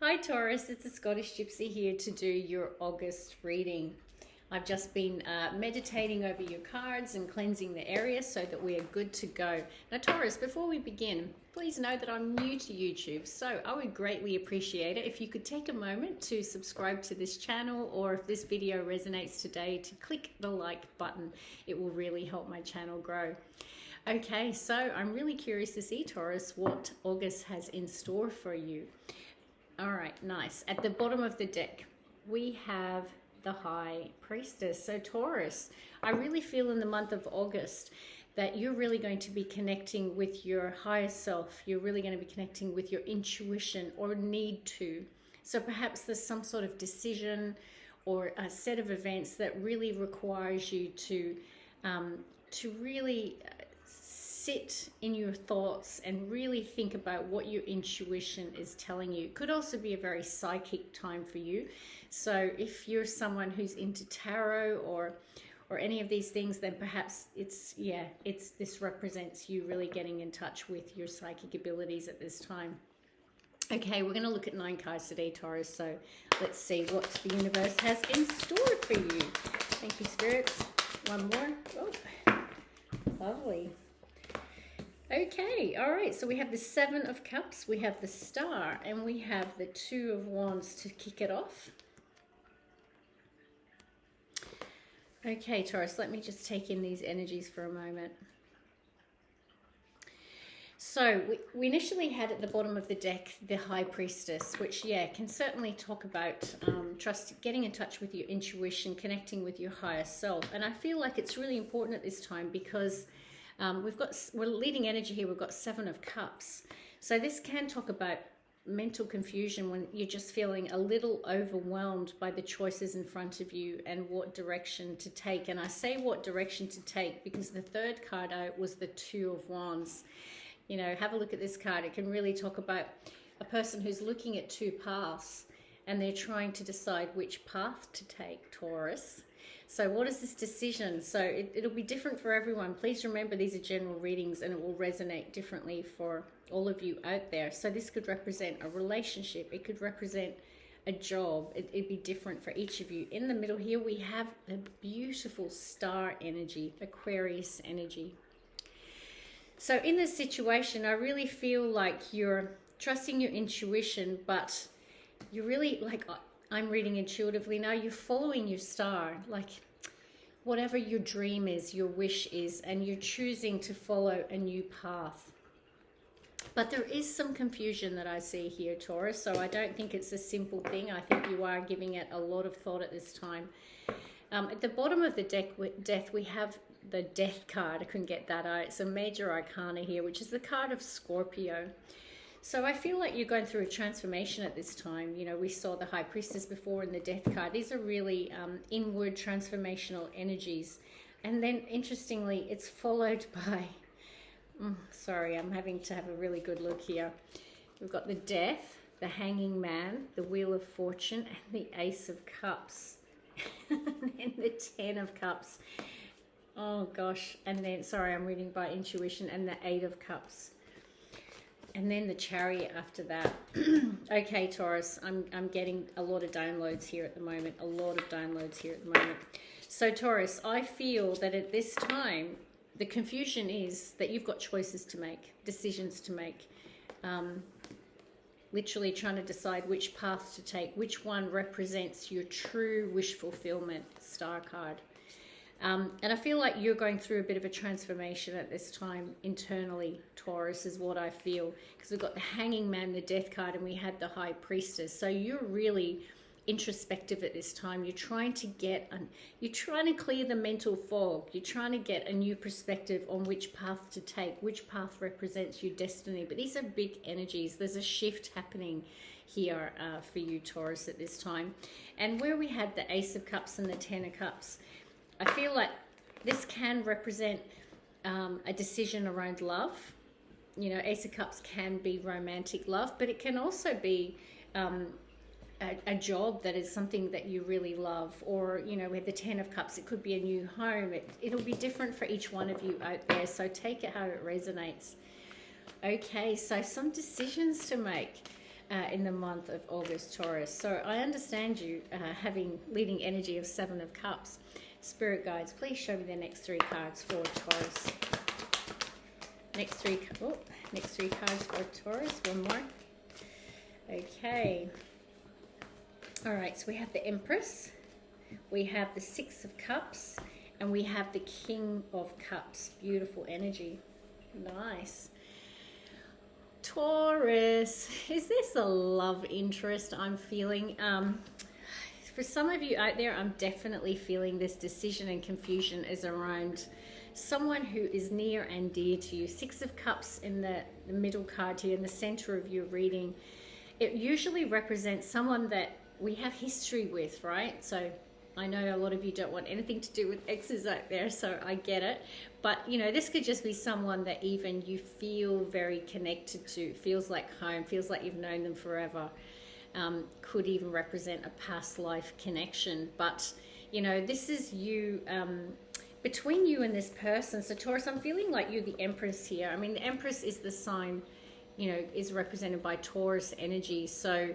Hi Taurus, it's a Scottish Gypsy here to do your August reading. I've just been meditating over your cards and cleansing the area so that we are good to go. Now Taurus, before we begin, please know that I'm new to YouTube, so I would greatly appreciate it if you could take a moment to subscribe to this channel, or if this video resonates today, to click the like button. It will really help my channel grow. Okay, so I'm really curious to see, Taurus, what August has in store for you. All right, nice. At the bottom of the deck, we have the High Priestess. So Taurus, I really feel in the month of August that you're really going to be connecting with your higher self. You're really going to be connecting with your intuition, or need to. So perhaps there's some sort of decision or a set of events that really requires you to really sit in your thoughts and really think about what your intuition is telling you. It could also be a very psychic time for you. So if you're someone who's into tarot or any of these things, then perhaps this represents you really getting in touch with your psychic abilities at this time. Okay, we're going to look at 9 cards today, Taurus. So let's see what the universe has in store for you. Thank you, spirits. One more. Oh, lovely. Okay, all right, so we have the 7 of Cups, we have the Star, and we have the 2 of Wands to kick it off. Okay, Taurus, let me just take in these energies for a moment. So we initially had at the bottom of the deck the High Priestess, which, can certainly talk about getting in touch with your intuition, connecting with your higher self. And I feel like it's really important at this time because we're leading energy here. We've got 7 of Cups. So this can talk about mental confusion when you're just feeling a little overwhelmed by the choices in front of you and what direction to take. And I say what direction to take because the 3rd card out was the 2 of Wands. You know, have a look at this card. It can really talk about a person who's looking at 2 paths and they're trying to decide which path to take, Taurus. So what is this decision? So it'll be different for everyone. Please remember these are general readings and it will resonate differently for all of you out there. So this could represent a relationship. It could represent a job. It'd be different for each of you. In the middle here, we have a beautiful star energy, Aquarius energy. So in this situation, I really feel like you're trusting your intuition, but you're really like... I'm reading intuitively now. You're following your star, like whatever your dream is, your wish is, and you're choosing to follow a new path. But there is some confusion that I see here, Taurus, so I don't think it's a simple thing. I think you are giving it a lot of thought at this time. At the bottom of the deck, we have the Death card. I couldn't get that out. It's a major arcana here, which is the card of Scorpio. So I feel like you're going through a transformation at this time. You know, we saw the High Priestess before and the Death card. These are really inward transformational energies. And then, interestingly, it's followed by... sorry, I'm having to have a really good look here. We've got the Death, the Hanging Man, the Wheel of Fortune, and the Ace of Cups. And then the 10 of Cups. Oh, gosh. And then, sorry, I'm reading by intuition, and the 8 of Cups. And then the Chariot after that. Okay, Taurus, I'm getting a lot of downloads here at the moment. A lot of downloads here at the moment. So, Taurus, I feel that at this time, the confusion is that you've got choices to make, decisions to make. Literally trying to decide which path to take, which one represents your true wish fulfillment, Star card. And I feel like you're going through a bit of a transformation at this time internally, Taurus, is what I feel. Because we've got the Hanging Man, the Death card, and we had the High Priestess. So you're really introspective at this time. You're trying to clear the mental fog. You're trying to get a new perspective on which path to take, which path represents your destiny. But these are big energies. There's a shift happening here for you, Taurus, at this time. And where we had the Ace of Cups and the 10 of Cups, I feel like this can represent a decision around love. You know, Ace of Cups can be romantic love, but it can also be a job that is something that you really love. Or, you know, with the 10 of Cups, it could be a new home. It'll be different for each one of you out there, so take it how it resonates. Okay, so some decisions to make. in the month of August, Taurus. So I understand you having leading energy of Seven of Cups. Spirit guides, please show me the next three cards for Taurus. Next three cards for Taurus. One more. Okay. All right, so we have the Empress, we have the Six of Cups, and we have the King of Cups. Beautiful energy. Nice. Taurus, is this a love interest I'm feeling? For some of you out there, I'm definitely feeling this decision and confusion is around someone who is near and dear to you. Six of Cups in the middle card here, in the center of your reading. It usually represents someone that we have history with, right? So I know a lot of you don't want anything to do with exes out there, so I get it. But, you know, this could just be someone that even you feel very connected to, feels like home, feels like you've known them forever. Could even represent a past life connection. But, you know, this is you, between you and this person. So Taurus, I'm feeling like you're the Empress here. I mean, the Empress is the sign, you know, is represented by Taurus energy. So,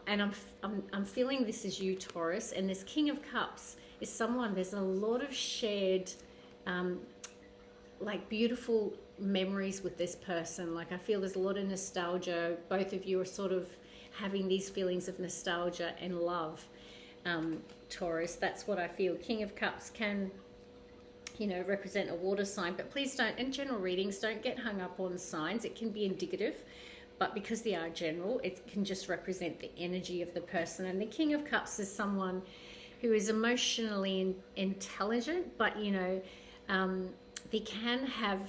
and I'm feeling this is you, Taurus, and this King of Cups is someone, there's a lot of shared, like beautiful memories with this person. Like I feel there's a lot of nostalgia. Both of you are sort of having these feelings of nostalgia and love, Taurus. That's what I feel. King of Cups can, you know, represent a water sign, but please don't, in general readings, don't get hung up on signs. It can be indicative, but because they are general, it can just represent the energy of the person. And the King of Cups is someone who is emotionally intelligent, but, you know, they can have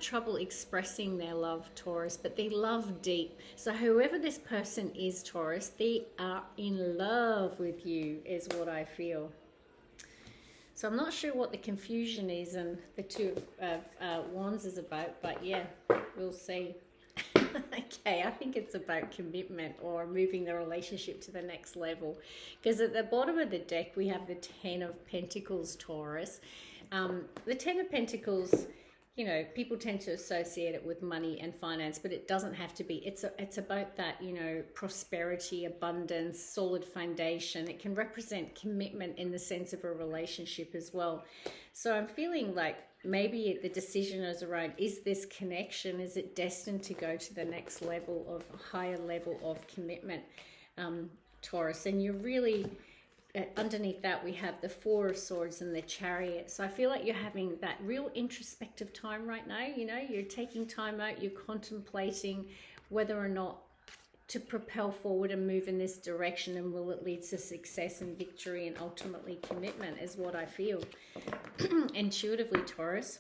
trouble expressing their love, Taurus, but they love deep. So whoever this person is, Taurus, they are in love with you, is what I feel. So I'm not sure what the confusion is and the Two of Wands is about, but yeah, we'll see. Okay, I think it's about commitment or moving the relationship to the next level. Because at the bottom of the deck, we have the Ten of Pentacles, Taurus. The Ten of Pentacles, you know, people tend to associate it with money and finance, but it doesn't have to be. It's about that, you know, prosperity, abundance, solid foundation. It can represent commitment in the sense of a relationship as well. So I'm feeling like maybe the decision is around, is this connection, is it destined to go to the next level of higher level of commitment, Taurus? And you're really, underneath that we have the Four of Swords and the Chariot. So I feel like you're having that real introspective time right now. You know, you're taking time out, you're contemplating whether or not to propel forward and move in this direction, and will it lead to success and victory and ultimately commitment, is what I feel intuitively, Taurus.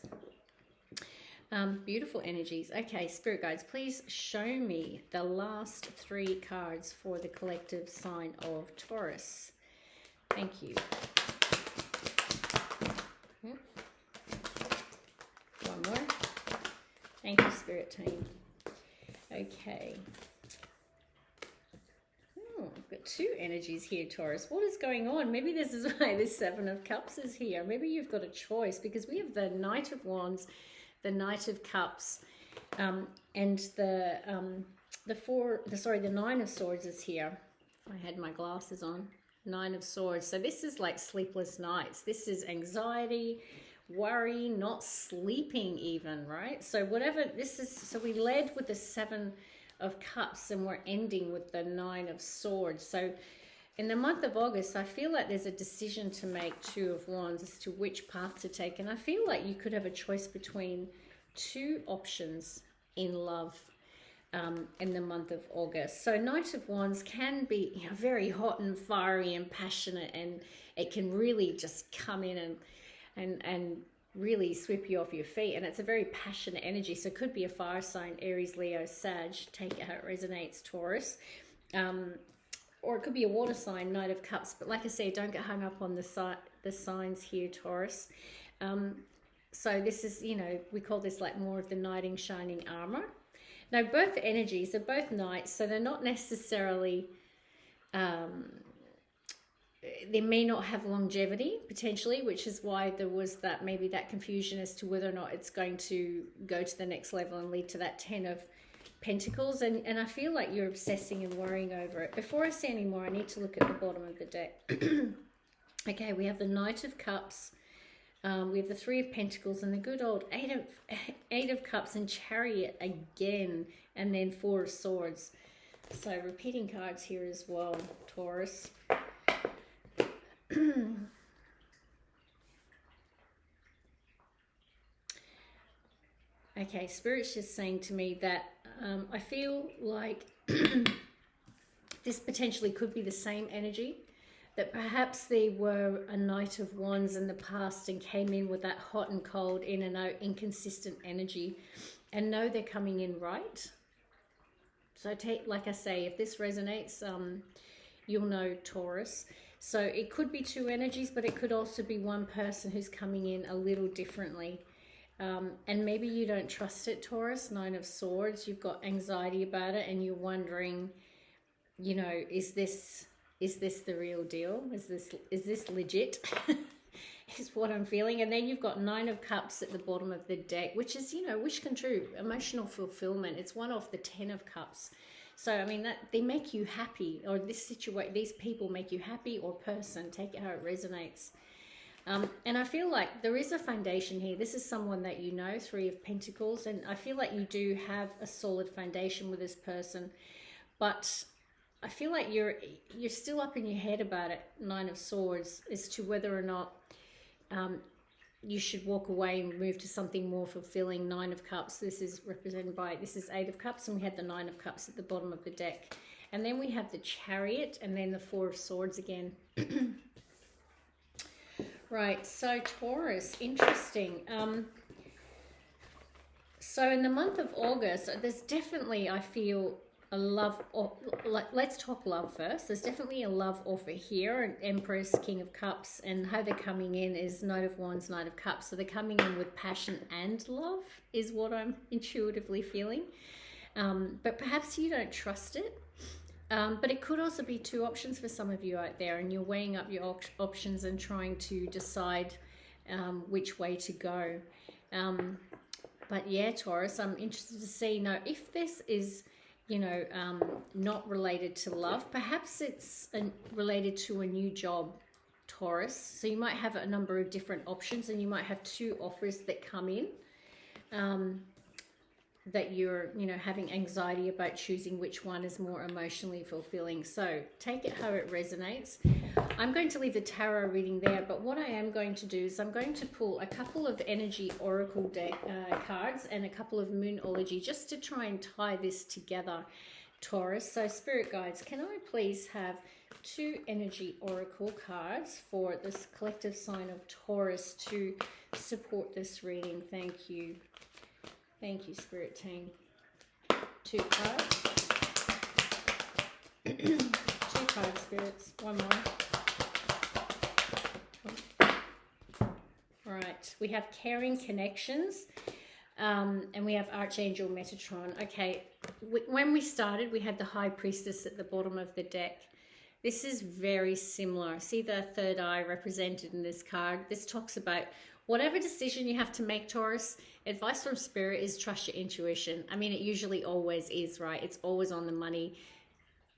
Beautiful energies. Okay, Spirit guides, please show me the last three cards for the collective sign of Taurus. Thank you. One more. Thank you, Spirit team. Okay. I've got two energies here, Taurus. What is going on? Maybe this is why this Seven of Cups is here. Maybe you've got a choice, because we have the Knight of Wands, the Knight of Cups, and the Nine of Swords is here. I had my glasses on. Nine of Swords. So this is like sleepless nights. This is anxiety, worry, not sleeping even, right? So whatever this is, so we led with the Seven of Cups and we're ending with the Nine of Swords. So in the month of August, I feel like there's a decision to make, Two of Wands, as to which path to take. And I feel like you could have a choice between two options in love in the month of August. So Knight of Wands can be, you know, very hot and fiery and passionate, and it can really just come in and really sweep you off your feet, and it's a very passionate energy. So it could be a fire sign, Aries, Leo, Sag. Take it how it resonates, Taurus. Or it could be a water sign, Knight of Cups. But like I say, don't get hung up on the signs here, Taurus. So this is, you know, we call this like more of the knight in shining armor. Now, both energies are both knights, so they're not necessarily, they may not have longevity, potentially, which is why there was that, maybe that confusion as to whether or not it's going to go to the next level and lead to that Ten of Pentacles, and I feel like you're obsessing and worrying over it. Before I say any more, I need to look at the bottom of the deck. Okay, we have the Knight of Cups, we have the Three of Pentacles, and the good old Eight of Cups and Chariot again, and then Four of Swords. So repeating cards here as well, Taurus. Okay, Spirit's just saying to me that I feel like this potentially could be the same energy, that perhaps they were a Knight of Wands in the past and came in with that hot and cold, in and out, inconsistent energy, and know they're coming in right. So take, like I say, if this resonates, you'll know, Taurus. So it could be two energies, but it could also be one person who's coming in a little differently. And maybe you don't trust it, Taurus. Nine of Swords, you've got anxiety about it, and you're wondering, you know, is this the real deal? Is this legit? Is what I'm feeling. And then you've got Nine of Cups at the bottom of the deck, which is, you know, wish come true, emotional fulfillment. It's one off the Ten of Cups. So I mean, that they make you happy, or these people make you happy, or person. Take it how it resonates. And I feel like there is a foundation here. This is someone that you know, Three of Pentacles, and I feel like you do have a solid foundation with this person, but I feel like you're still up in your head about it, Nine of Swords, as to whether or not you should walk away and move to something more fulfilling. Nine of Cups, this is represented by, this is Eight of Cups, and we had the Nine of Cups at the bottom of the deck. And then we have the Chariot, and then the Four of Swords again. Right, so Taurus, interesting. So in the month of August, there's definitely, I feel, a love, let's talk love first. There's definitely a love offer here, Empress, King of Cups, and how they're coming in is Knight of Wands, Knight of Cups. So they're coming in with passion and love, is what I'm intuitively feeling. But perhaps you don't trust it. But it could also be two options for some of you out there, and you're weighing up your options and trying to decide which way to go. But yeah, Taurus, I'm interested to see, now, if this is, you know, not related to love, perhaps it's related to a new job, Taurus. So you might have a number of different options, and you might have two offers that come in. That you're, you know, having anxiety about choosing which one is more emotionally fulfilling. So take it how it resonates. I'm going to leave the tarot reading there, but what I am going to do is I'm going to pull a couple of energy oracle deck cards and a couple of moonology, just to try and tie this together, Taurus. So spirit guides, can I please have two energy oracle cards for this collective sign of Taurus to support this reading? Thank you. Thank you, Spirit Team. Two cards. Two cards, Spirits. One more. All right. We have Caring Connections. And we have Archangel Metatron. Okay. When we started, we had the High Priestess at the bottom of the deck. This is very similar. See the third eye represented in this card? This talks about whatever decision you have to make, Taurus, advice from Spirit is trust your intuition. I mean, it usually always is, right? It's always on the money.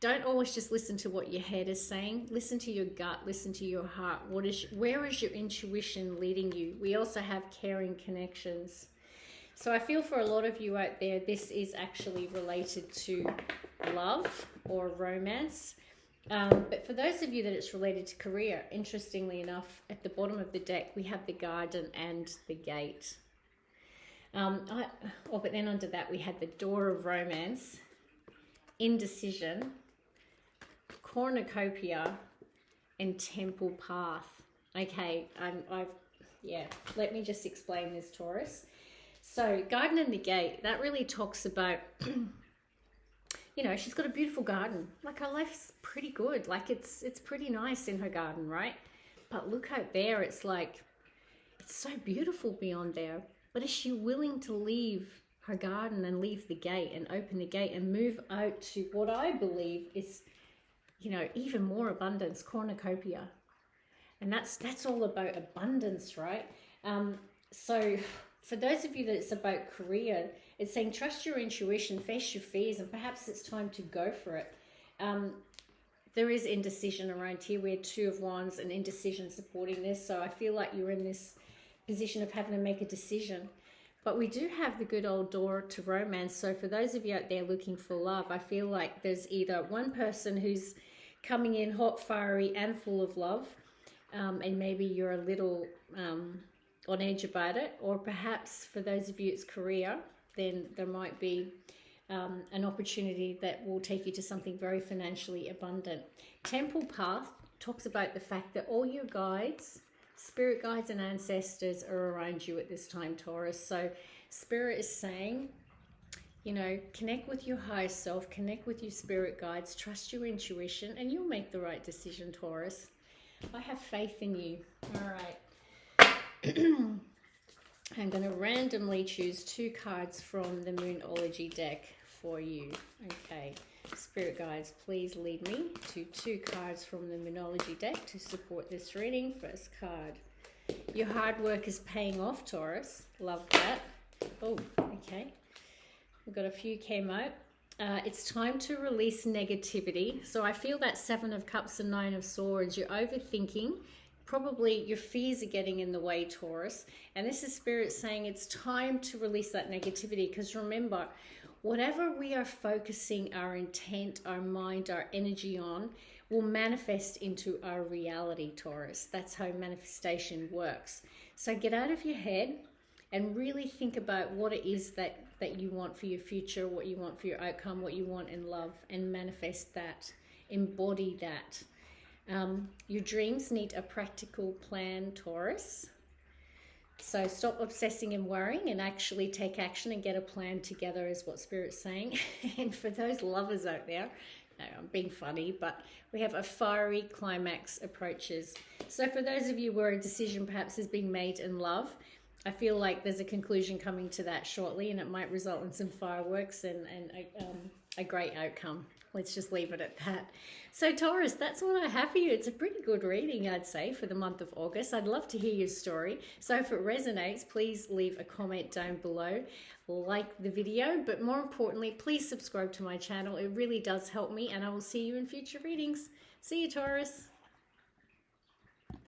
Don't always just listen to what your head is saying. Listen to your gut. Listen to your heart. Where is your intuition leading you? We also have Caring Connections. So I feel for a lot of you out there, this is actually related to love or romance. But for those of you that it's related to career, interestingly enough, at the bottom of the deck, we have the Garden and the Gate. But then under that, we had the Door of Romance, Indecision, Cornucopia, and Temple Path. Okay, let me just explain this, Taurus. So Garden and the Gate, that really talks about... You know, she's got a beautiful garden. Like, her life's pretty good. Like, it's pretty nice in her garden, right? But look out there. It's like, it's so beautiful beyond there. But is she willing to leave her garden and leave the gate and open the gate and move out to what I believe is, you know, even more abundance, cornucopia. And that's all about abundance, right? So for those of you that it's about career, It's saying trust your intuition, face your fears, and perhaps it's time to go for it. There is indecision around here. We had Two of Wands and indecision supporting this. So I feel like you're in this position of having to make a decision. But we do have the good old door to romance. So for those of you out there looking for love, I feel like there's either one person who's coming in hot, fiery, and full of love. And maybe you're a little on edge about it. Or perhaps for those of you it's career, then there might be an opportunity that will take you to something very financially abundant. Temple Path talks about the fact that all your guides, spirit guides and ancestors are around you at this time, Taurus. So Spirit is saying, you know, connect with your higher self, connect with your spirit guides, trust your intuition, and you'll make the right decision, Taurus. I have faith in you. All right. I'm going to randomly choose 2 cards from the Moonology deck for you. Okay, Spirit guides, please lead me to 2 cards from the Moonology deck to support this reading. First card. Your hard work is paying off, Taurus. Love that. Oh, okay. We've got a few came out. It's time to release negativity. So I feel that 7 of Cups and 9 of Swords. You're overthinking. Probably your fears are getting in the way, Taurus. And this is Spirit saying it's time to release that negativity. Because remember, whatever we are focusing our intent, our mind, our energy on will manifest into our reality, Taurus. That's how manifestation works. So get out of your head and really think about what it is that you want for your future, what you want for your outcome, what you want in love, and manifest that, embody that. Your dreams need a practical plan, Taurus. So stop obsessing and worrying and actually take action and get a plan together is what Spirit's saying. And for those lovers out there, no, I'm being funny, but we have a fiery climax approaches. So for those of you where a decision perhaps is being made in love, I feel like there's a conclusion coming to that shortly, and it might result in some fireworks and a great outcome. Let's just leave it at that. So Taurus, that's what I have for you. It's a pretty good reading, I'd say, for the month of August. I'd love to hear your story. So if it resonates, please leave a comment down below. Like the video, but more importantly, please subscribe to my channel. It really does help me, and I will see you in future readings. See you, Taurus.